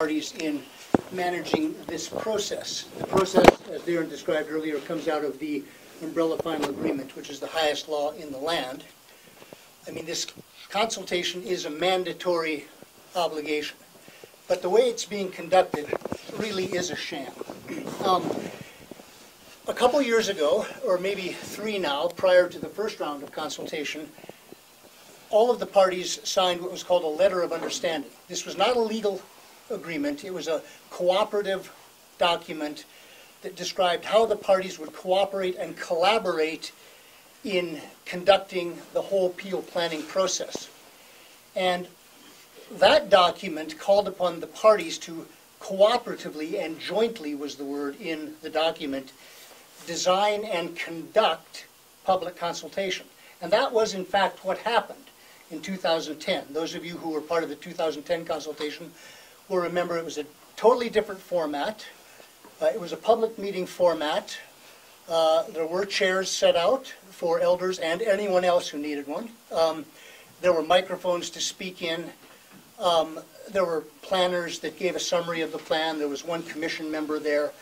parties in managing this process. The process, as Darren described earlier, comes out of the Umbrella Final Agreement, which is the highest law in the land. I mean, this consultation is a mandatory obligation, but the way it's being conducted really is a sham. A couple years ago, or maybe 3 now, prior to the first round of consultation, all of the parties signed what was called a letter of understanding. This was not a legal agreement. It was a cooperative document that described how the parties would cooperate and collaborate in conducting the whole Peel planning process. And that document called upon the parties to cooperatively, and jointly was the word in the document, design and conduct public consultation. And that was in fact what happened in 2010. Those of you who were part of the 2010 consultation will remember it was a totally different format. It was a public meeting format. There were chairs set out for elders and anyone else who needed one. There were microphones to speak in. There were planners that gave a summary of the plan. There was one commission member there.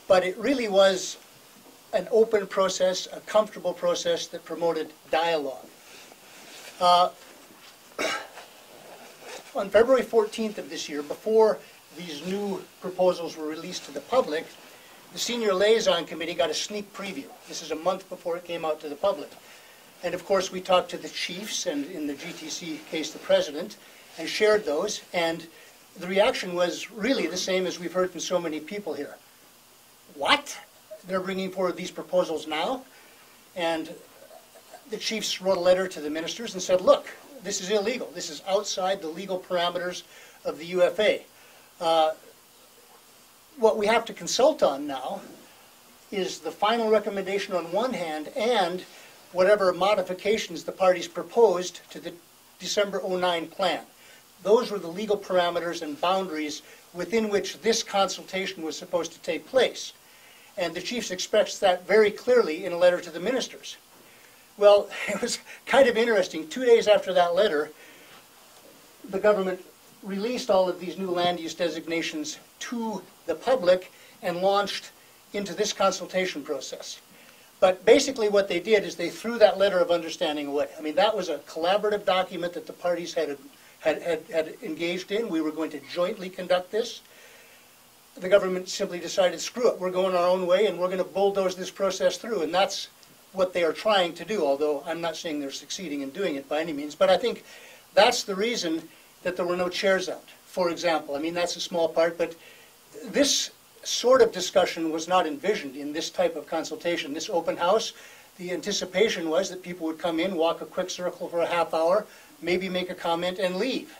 But it really was an open process, a comfortable process that promoted dialogue. On February 14th of this year, before these new proposals were released to the public, the Senior Liaison Committee got a sneak preview. This is a month before it came out to the public. And of course we talked to the chiefs, and in the GTC case the president, and shared those, and the reaction was really the same as we've heard from so many people here. What? They're bringing forward these proposals now? And the chiefs wrote a letter to the ministers and said, look, this is illegal. This is outside the legal parameters of the UFA. What we have to consult on now is the final recommendation on one hand and whatever modifications the parties proposed to the December 09 plan. Those were the legal parameters and boundaries within which this consultation was supposed to take place. And the chiefs expressed that very clearly in a letter to the ministers. Well, it was kind of interesting. 2 days after that letter, the government released all of these new land use designations to the public and launched into this consultation process. But basically what they did is they threw that letter of understanding away. I mean, that was a collaborative document that the parties had engaged in. We were going to jointly conduct this. The government simply decided, screw it, we're going our own way and we're going to bulldoze this process through. And that's what they are trying to do, although I'm not saying they're succeeding in doing it by any means. But I think that's the reason that there were no chairs out, for example. I mean, that's a small part, but this sort of discussion was not envisioned in this type of consultation. This open house, the anticipation was that people would come in, walk a quick circle for a half hour, maybe make a comment and leave.